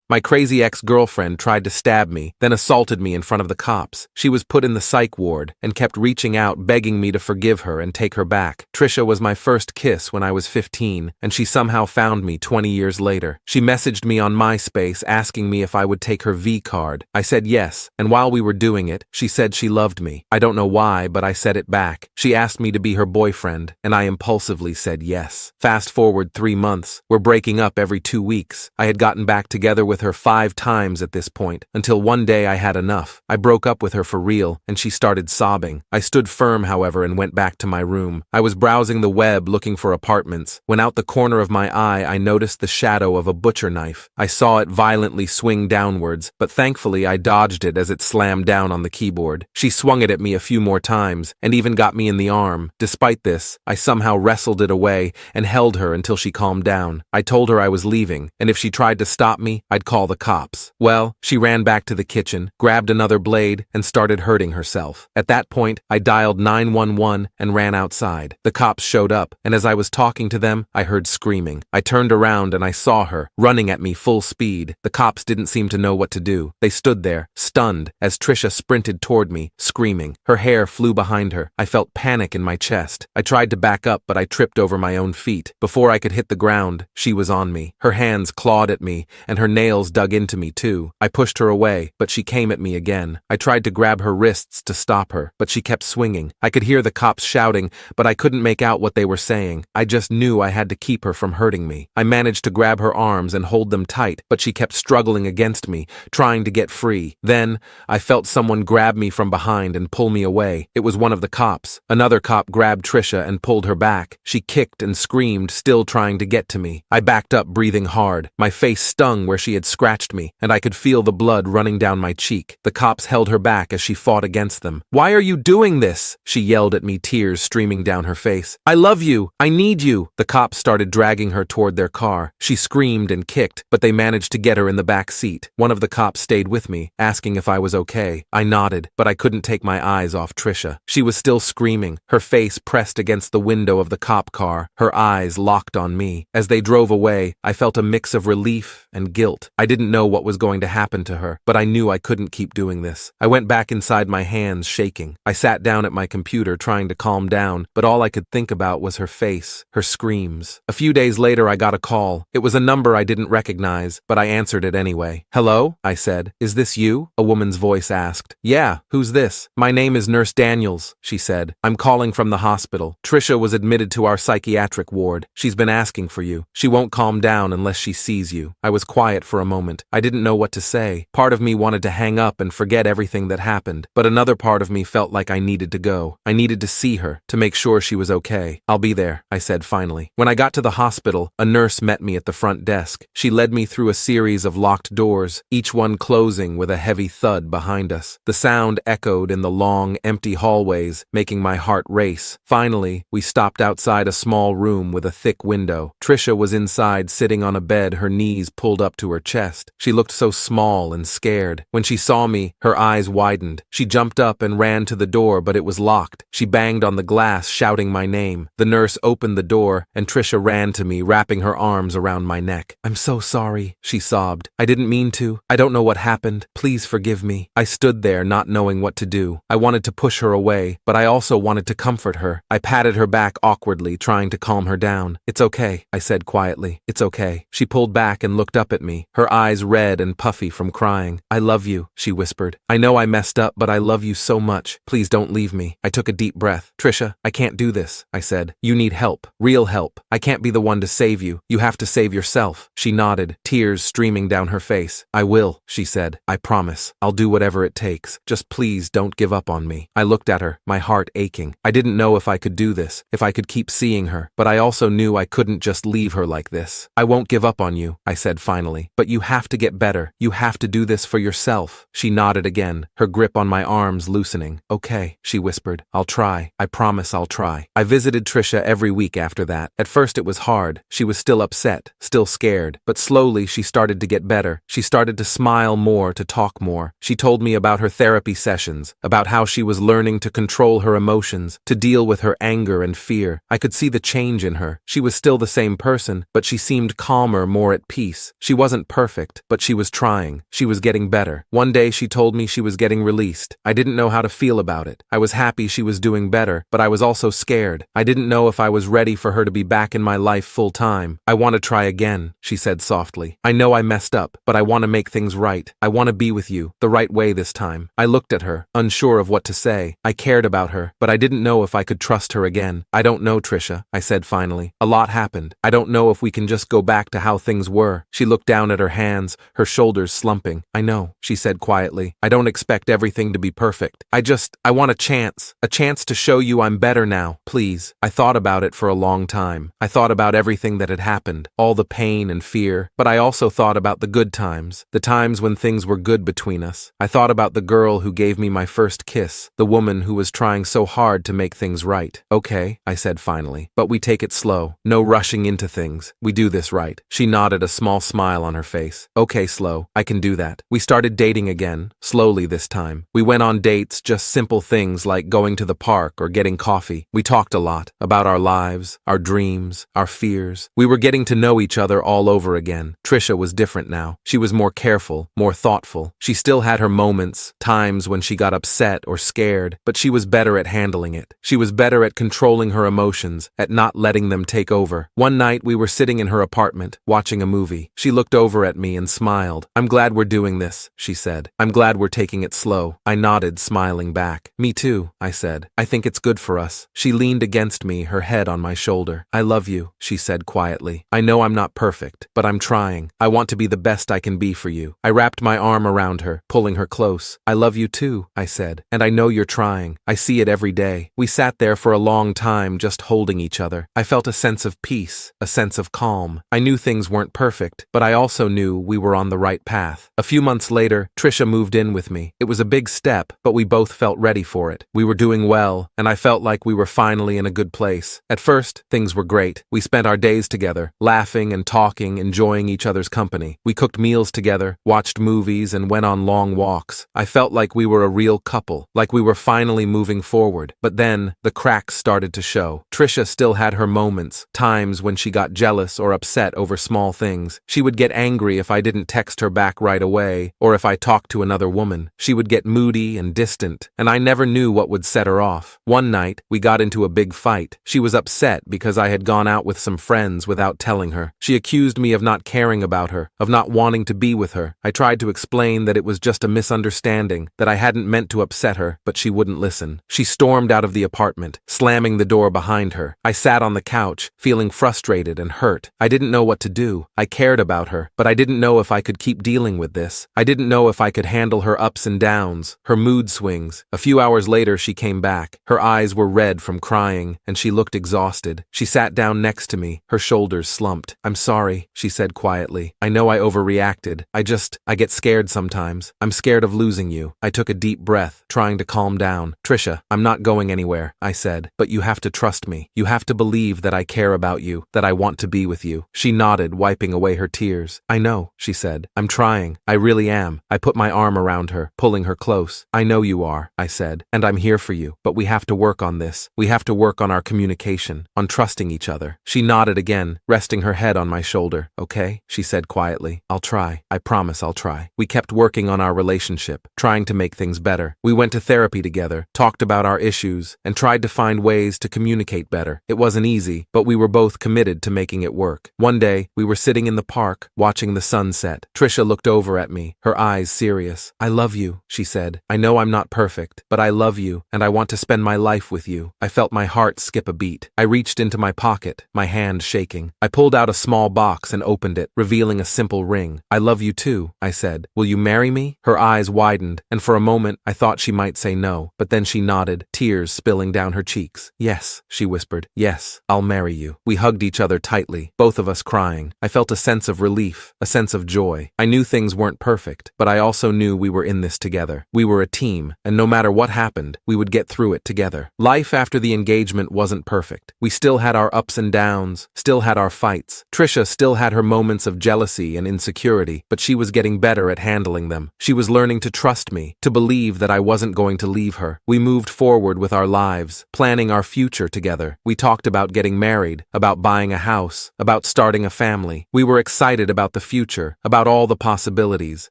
My crazy ex-girlfriend tried to stab me, then assaulted me in front of the cops. She was put in the psych ward and kept reaching out, begging me to forgive her and take her back. Trisha was my first kiss when I was 15, and she somehow found me 20 years later. She messaged me on MySpace asking me if I would take her V card. I said yes, and while we were doing it, she said she loved me. I don't know why, but I said it back. She asked me to be her boyfriend, and I impulsively said yes. Fast forward 3 months. We're breaking up every 2 weeks. I had gotten back together with her 5 times at this point, until one day I had enough. I broke up with her for real, and she started sobbing. I stood firm, however, and went back to my room. I was browsing the web looking for apartments, when out the corner of my eye I noticed the shadow of a butcher knife. I saw it violently swing downwards, but thankfully I dodged it as it slammed down on the keyboard. She swung it at me a few more times, and even got me in the arm. Despite this, I somehow wrestled it away and held her until she calmed down. I told her I was leaving, and if she tried to stop me, I'd call the cops. Well, she ran back to the kitchen, grabbed another blade, and started hurting herself. At that point, I dialed 911 and ran outside. The cops showed up, and as I was talking to them, I heard screaming. I turned around and I saw her, running at me full speed. The cops didn't seem to know what to do. They stood there, stunned, as Trisha sprinted toward me, screaming. Her hair flew behind her. I felt panic in my chest. I tried to back up, but I tripped over my own feet. Before I could hit the ground, she was on me. Her hands clawed at me, and her nails dug into me too. I pushed her away, but she came at me again. I tried to grab her wrists to stop her, but she kept swinging. I could hear the cops shouting, but I couldn't make out what they were saying. I just knew I had to keep her from hurting me. I managed to grab her arms and hold them tight, but she kept struggling against me, trying to get free. Then, I felt someone grab me from behind and pull me away. It was one of the cops. Another cop grabbed Trisha and pulled her back. She kicked and screamed, still trying to get to me. I backed up, breathing hard. My face stung where she had scratched me, and I could feel the blood running down my cheek. The cops held her back as she fought against them. "Why are you doing this?" she yelled at me, tears streaming down her face. "I love you. I need you." The cops started dragging her toward their car. She screamed and kicked, but they managed to get her in the back seat. One of the cops stayed with me, asking if I was okay. I nodded, but I couldn't take my eyes off Trisha. She was still screaming, her face pressed against the window of the cop car, her eyes locked on me. As they drove away, I felt a mix of relief and guilt. I didn't know what was going to happen to her, but I knew I couldn't keep doing this. I went back inside, my hands shaking. I sat down at my computer trying to calm down, but all I could think about was her face, her screams. A few days later, I got a call. It was a number I didn't recognize, but I answered it anyway. "Hello?" I said. "Is this you?" a woman's voice asked. "Yeah, who's this?" "My name is Nurse Daniels," she said. "I'm calling from the hospital. Trisha was admitted to our psychiatric ward. She's been asking for you. She won't calm down unless she sees you." I was quiet for a moment. I didn't know what to say. Part of me wanted to hang up and forget everything that happened, but another part of me felt like I needed to go. I needed to see her, to make sure she was okay. "I'll be there," I said finally. When I got to the hospital, a nurse met me at the front desk. She led me through a series of locked doors, each one closing with a heavy thud behind us. The sound echoed in the long, empty hallways, making my heart race. Finally, we stopped outside a small room with a thick window. Trisha was inside, sitting on a bed, her knees pulled up to her chest. She looked so small and scared. When she saw me, her eyes widened. She jumped up and ran to the door, but it was locked. She banged on the glass, shouting my name. The nurse opened the door, and Trisha ran to me, wrapping her arms around my neck. "I'm so sorry," she sobbed. "I didn't mean to. I don't know what happened. Please forgive me." I stood there, not knowing what to do. I wanted to push her away, but I also wanted to comfort her. I patted her back awkwardly, trying to calm her down. "It's okay," I said quietly. "It's okay." She pulled back and looked up at me, her eyes red and puffy from crying. "I love you," she whispered. "I know I messed up, but I love you so much. Please don't leave me." I took a deep breath. "Trisha, I can't do this," I said. "You need help. Real help. I can't be the one to save you. You have to save yourself." She nodded, tears streaming down her face. "I will," she said. "I promise. I'll do whatever it takes. Just please don't give up on me." I looked at her, my heart aching. I didn't know if I could do this, if I could keep seeing her, but I also knew I couldn't just leave her like this. "I won't give up on you," I said finally. "But you have to get better. You have to do this for yourself." She nodded again, her grip on my arms loosening. "Okay," she whispered. "I'll try. I promise I'll try." I visited Trisha every week after that. At first it was hard. She was still upset, still scared, but slowly she started to get better. She started to smile more, to talk more. She told me about her therapy sessions, about how she was learning to control her emotions, to deal with her anger and fear. I could see the change in her. She was still the same person, but she seemed calmer, more at peace. She wasn't perfect. perfect, but she was trying. She was getting better. One day she told me she was getting released. I didn't know how to feel about it. I was happy she was doing better, but I was also scared. I didn't know if I was ready for her to be back in my life full time. I want to try again, she said softly. I know I messed up, but I want to make things right. I want to be with you, the right way this time. I looked at her, unsure of what to say. I cared about her, but I didn't know if I could trust her again. I don't know, Trisha, I said finally. A lot happened. I don't know if we can just go back to how things were. She looked down at her hands, her shoulders slumping. I know, she said quietly. I don't expect everything to be perfect. I want a chance to show you I'm better now, please. I thought about it for a long time. I thought about everything that had happened, all the pain and fear, but I also thought about the good times, the times when things were good between us. I thought about the girl who gave me my first kiss, the woman who was trying so hard to make things right. Okay, I said finally, but we take it slow. No rushing into things. We do this right. She nodded, a small smile on her face. Okay, slow. I can do that. We started dating again, slowly this time. We went on dates, just simple things like going to the park or getting coffee. We talked a lot about our lives, our dreams, our fears. We were getting to know each other all over again. Trisha was different now. She was more careful, more thoughtful. She still had her moments, times when she got upset or scared, but she was better at handling it. She was better at controlling her emotions, at not letting them take over. One night we were sitting in her apartment, watching a movie. She looked over at me and smiled. I'm glad we're doing this, she said. I'm glad we're taking it slow. I nodded, smiling back. Me too, I said. I think it's good for us. She leaned against me, her head on my shoulder. I love you, she said quietly. I know I'm not perfect, but I'm trying. I want to be the best I can be for you. I wrapped my arm around her, pulling her close. I love you too, I said. And I know you're trying. I see it every day. We sat there for a long time, just holding each other. I felt a sense of peace, a sense of calm. I knew things weren't perfect, but I also knew we were on the right path. A few months later, Trisha moved in with me. It was a big step, but we both felt ready for it. We were doing well, and I felt like we were finally in a good place. At first, things were great. We spent our days together, laughing and talking, enjoying each other's company. We cooked meals together, watched movies, and went on long walks. I felt like we were a real couple, like we were finally moving forward. But then, the cracks started to show. Trisha still had her moments, times when she got jealous or upset over small things. She would get angry if I didn't text her back right away, or if I talked to another woman. She would get moody and distant, and I never knew what would set her off. One night, we got into a big fight. She was upset because I had gone out with some friends without telling her. She accused me of not caring about her, of not wanting to be with her. I tried to explain that it was just a misunderstanding, that I hadn't meant to upset her, but she wouldn't listen. She stormed out of the apartment, slamming the door behind her. I sat on the couch, feeling frustrated and hurt. I didn't know what to do. I cared about her, but I didn't know if I could keep dealing with this. I didn't know if I could handle her ups and downs, her mood swings. A few hours later, she came back. Her eyes were red from crying, and she looked exhausted. She sat down next to me, her shoulders slumped. I'm sorry, she said quietly. I know I overreacted. I get scared sometimes. I'm scared of losing you. I took a deep breath, trying to calm down. Trisha, I'm not going anywhere, I said, but you have to trust me. You have to believe that I care about you, that I want to be with you. She nodded, wiping away her tears. I know, she said. I'm trying. I really am. I put my arm around her, pulling her close. I know you are, I said, and I'm here for you, but we have to work on this. We have to work on our communication, on trusting each other. She nodded again, resting her head on my shoulder. Okay, she said quietly. I'll try. I promise I'll try. We kept working on our relationship, trying to make things better. We went to therapy together, talked about our issues, and tried to find ways to communicate better. It wasn't easy, but we were both committed to making it work. One day, we were sitting in the park, watching the sunset. Trisha looked over at me, her eyes serious. I love you, she said. I know I'm not perfect, but I love you, and I want to spend my life with you. I felt my heart skip a beat. I reached into my pocket, my hand shaking. I pulled out a small box and opened it, revealing a simple ring. I love you too, I said. Will you marry me? Her eyes widened, and for a moment I thought she might say no, but then she nodded, tears spilling down her cheeks. Yes, she whispered. Yes, I'll marry you. We hugged each other tightly, both of us crying. I felt a sense of relief, a sense of joy. I knew things weren't perfect, but I also knew we were in this together. We were a team, and no matter what happened, we would get through it together. Life after the engagement wasn't perfect. We still had our ups and downs, still had our fights. Trisha still had her moments of jealousy and insecurity, but she was getting better at handling them. She was learning to trust me, to believe that I wasn't going to leave her. We moved forward with our lives, planning our future together. We talked about getting married, about buying a house, about starting a family. We were excited about the future, about all the possibilities,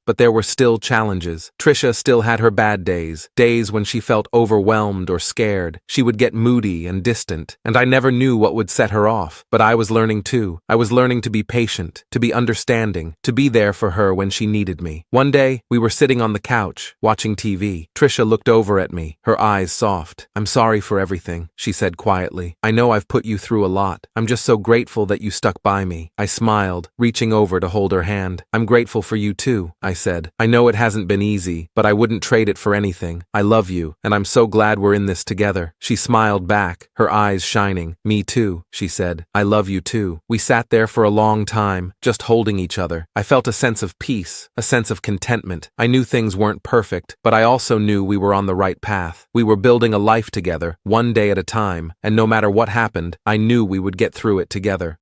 but there were still challenges. Trisha still had her bad days, days when she felt overwhelmed or scared. She would get moody and distant, and I never knew what would set her off. But I was learning too. I was learning to be patient, to be understanding, to be there for her when she needed me. One day, we were sitting on the couch, watching TV. Trisha looked over at me, her eyes soft. "I'm sorry for everything," she said quietly. "I know I've put you through a lot. I'm just so grateful that you stuck by me." I smiled, reaching over to hold her hand. "I'm grateful for you too," I said. "I know it hasn't been easy, but I wouldn't trade it for anything. I love you, and I'm so glad we're in this together." She smiled back, her eyes shining. "Me too," she said. "I love you too." We sat there for a long time, just holding each other. I felt a sense of peace, a sense of contentment. I knew things weren't perfect, but I also knew we were on the right path. We were building a life together, one day at a time, and no matter what happened, I knew we would get through it together.